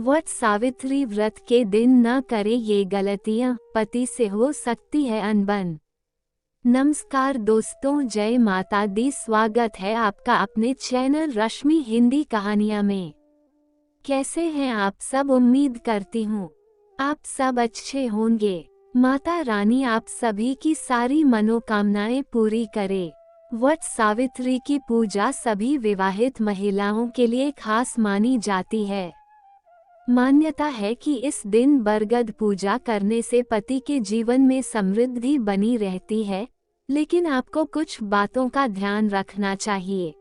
वट सावित्री व्रत के दिन न करे ये गलतियां, पति से हो सकती है अनबन। नमस्कार दोस्तों, जय माता दी। स्वागत है आपका अपने चैनल रश्मि हिंदी कहानियां में। कैसे हैं आप सब? उम्मीद करती हूँ आप सब अच्छे होंगे। माता रानी आप सभी की सारी मनोकामनाएं पूरी करे। वट सावित्री की पूजा सभी विवाहित महिलाओं के लिए खास मानी जाती है। मान्यता है कि इस दिन बरगद पूजा करने से पति के जीवन में समृद्धि बनी रहती है, लेकिन आपको कुछ बातों का ध्यान रखना चाहिए।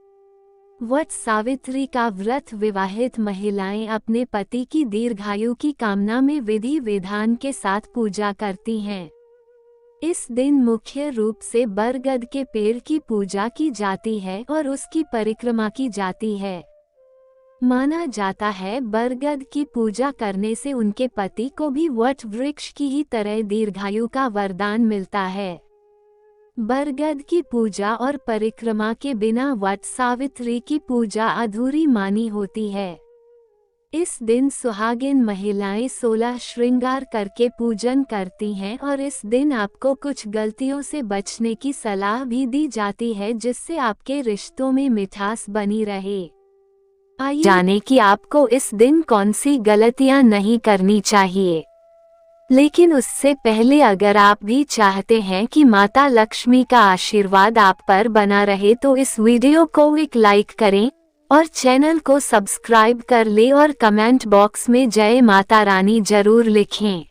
वट सावित्री का व्रत विवाहित महिलाएं अपने पति की दीर्घायु की कामना में विधि विधान के साथ पूजा करती हैं। इस दिन मुख्य रूप से बरगद के पेड़ की पूजा की जाती है और उसकी परिक्रमा की जाती है। माना जाता है बरगद की पूजा करने से उनके पति को भी वट वृक्ष की ही तरह दीर्घायु का वरदान मिलता है। बरगद की पूजा और परिक्रमा के बिना वट सावित्री की पूजा अधूरी मानी होती है। इस दिन सुहागिन महिलाएं 16 श्रृंगार करके पूजन करती हैं और इस दिन आपको कुछ गलतियों से बचने की सलाह भी दी जाती है, जिससे आपके रिश्तों में मिठास बनी रहे। आइए जाने कि आपको इस दिन कौन सी गलतियां नहीं करनी चाहिए। लेकिन उससे पहले अगर आप भी चाहते हैं कि माता लक्ष्मी का आशीर्वाद आप पर बना रहे तो इस वीडियो को एक लाइक करें और चैनल को सब्सक्राइब कर ले और कमेंट बॉक्स में जय माता रानी जरूर लिखें।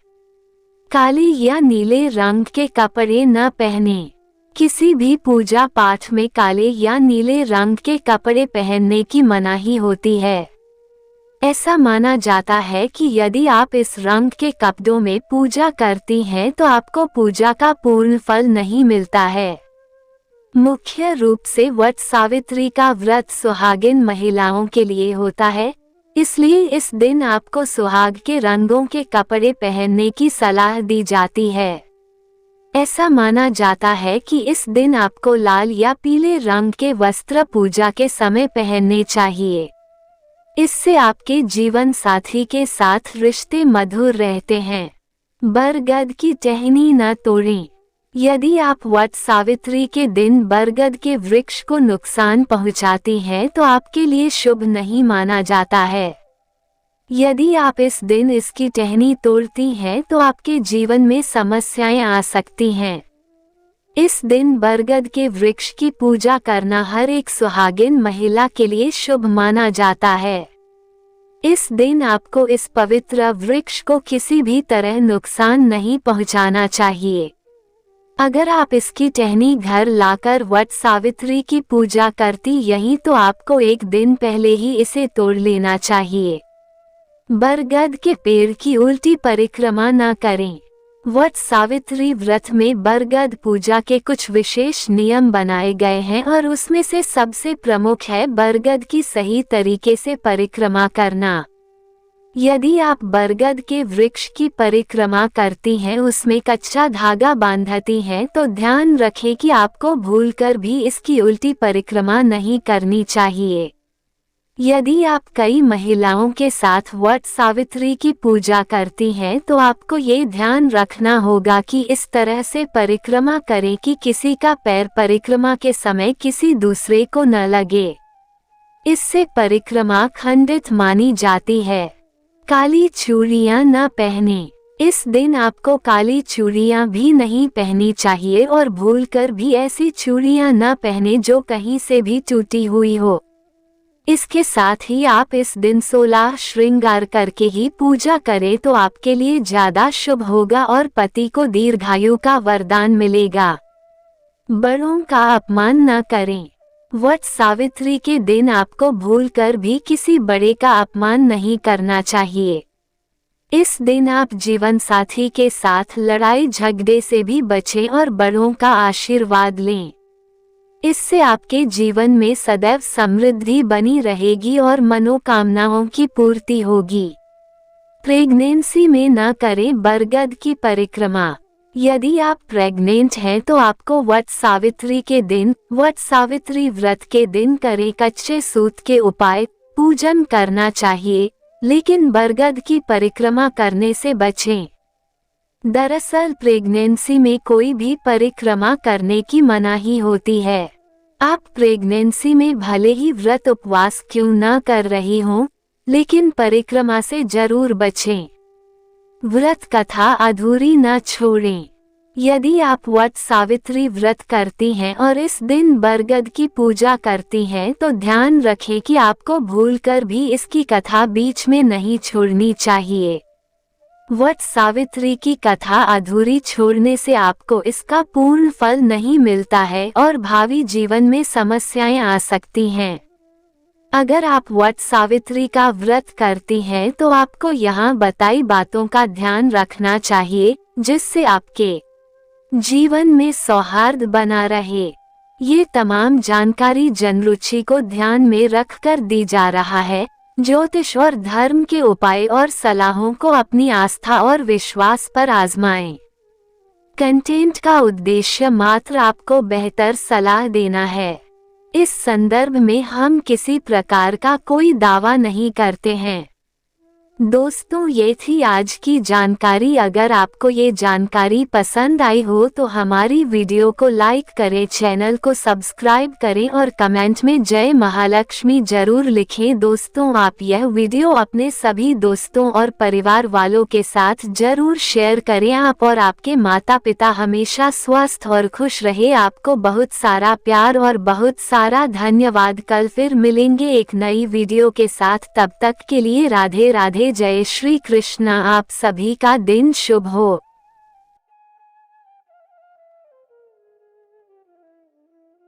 काले या नीले रंग के कपड़े न पहनें। किसी भी पूजा पाठ में काले या नीले रंग के कपड़े पहनने की मनाही होती है। ऐसा माना जाता है कि यदि आप इस रंग के कपड़ों में पूजा करती हैं तो आपको पूजा का पूर्ण फल नहीं मिलता है। मुख्य रूप से वट सावित्री का व्रत सुहागिन महिलाओं के लिए होता है, इसलिए इस दिन आपको सुहाग के रंगों के कपड़े पहनने की सलाह दी जाती है। ऐसा माना जाता है कि इस दिन आपको लाल या पीले रंग के वस्त्र पूजा के समय पहनने चाहिए। इससे आपके जीवन साथी के साथ रिश्ते मधुर रहते हैं। बरगद की टहनी न तोड़ें। यदि आप वट सावित्री के दिन बरगद के वृक्ष को नुकसान पहुंचाती हैं तो आपके लिए शुभ नहीं माना जाता है। यदि आप इस दिन इसकी टहनी तोड़ती हैं तो आपके जीवन में समस्याएं आ सकती हैं। इस दिन बरगद के वृक्ष की पूजा करना हर एक सुहागिन महिला के लिए शुभ माना जाता है। इस दिन आपको इस पवित्र वृक्ष को किसी भी तरह नुकसान नहीं पहुंचाना चाहिए। अगर आप इसकी टहनी घर लाकर वट सावित्री की पूजा करती यहीं तो आपको एक दिन पहले ही इसे तोड़ लेना चाहिए। बरगद के पेड़ की उल्टी परिक्रमा न करें। वट सावित्री व्रत में बरगद पूजा के कुछ विशेष नियम बनाए गए हैं और उसमें से सबसे प्रमुख है बरगद की सही तरीके से परिक्रमा करना। यदि आप बरगद के वृक्ष की परिक्रमा करती हैं, उसमें कच्चा धागा बांधती हैं, तो ध्यान रखें कि आपको भूलकर भी इसकी उल्टी परिक्रमा नहीं करनी चाहिए। यदि आप कई महिलाओं के साथ वट सावित्री की पूजा करती हैं तो आपको ये ध्यान रखना होगा कि इस तरह से परिक्रमा करें कि किसी का पैर परिक्रमा के समय किसी दूसरे को न लगे। इससे परिक्रमा खंडित मानी जाती है। काली चूड़ियां न पहनें। इस दिन आपको काली चूड़ियां भी नहीं पहननी चाहिए और भूलकर भी ऐसी चूड़ियां न पहने जो कहीं से भी टूटी हुई हो। इसके साथ ही आप इस दिन 16 श्रृंगार करके ही पूजा करें तो आपके लिए ज्यादा शुभ होगा और पति को दीर्घायु का वरदान मिलेगा। बड़ों का अपमान न करें। वट सावित्री के दिन आपको भूलकर भी किसी बड़े का अपमान नहीं करना चाहिए। इस दिन आप जीवन साथी के साथ लड़ाई झगड़े से भी बचें और बड़ों का आशीर्वाद लें। इससे आपके जीवन में सदैव समृद्धि बनी रहेगी और मनोकामनाओं की पूर्ति होगी। प्रेगनेंसी में न करें बरगद की परिक्रमा। यदि आप प्रेग्नेंट हैं तो आपको वट सावित्री के दिन, वट सावित्री व्रत के दिन करें कच्चे सूत के उपाय पूजन करना चाहिए। लेकिन बरगद की परिक्रमा करने से बचें। दरअसल प्रेगनेंसी में कोई भी परिक्रमा करने की मनाही होती है। आप प्रेगनेंसी में भले ही व्रत उपवास क्यों न कर रही हों, लेकिन परिक्रमा से जरूर बचें। व्रत कथा अधूरी न छोड़ें। यदि आप वट सावित्री व्रत करती हैं और इस दिन बरगद की पूजा करती हैं तो ध्यान रखें कि आपको भूलकर भी इसकी कथा बीच में नहीं छोड़नी चाहिए। वट सावित्री की कथा अधूरी छोड़ने से आपको इसका पूर्ण फल नहीं मिलता है और भावी जीवन में समस्याएं आ सकती हैं। अगर आप वट सावित्री का व्रत करती हैं तो आपको यहाँ बताई बातों का ध्यान रखना चाहिए, जिससे आपके जीवन में सौहार्द बना रहे। ये तमाम जानकारी जनरुचि को ध्यान में रखकर दी जा रहा है। ज्योतिष और धर्म के उपाय और सलाहों को अपनी आस्था और विश्वास पर आजमाएं। कंटेंट का उद्देश्य मात्र आपको बेहतर सलाह देना है। इस संदर्भ में हम किसी प्रकार का कोई दावा नहीं करते हैं। दोस्तों, ये थी आज की जानकारी। अगर आपको ये जानकारी पसंद आई हो तो हमारी वीडियो को लाइक करें, चैनल को सब्सक्राइब करें और कमेंट में जय महालक्ष्मी जरूर लिखें। दोस्तों, आप यह वीडियो अपने सभी दोस्तों और परिवार वालों के साथ जरूर शेयर करें। आप और आपके माता पिता हमेशा स्वस्थ और खुश रहे। आपको बहुत सारा प्यार और बहुत सारा धन्यवाद। कल फिर मिलेंगे एक नई वीडियो के साथ। तब तक के लिए राधे राधे, जय श्री कृष्णा। आप सभी का दिन शुभ हो।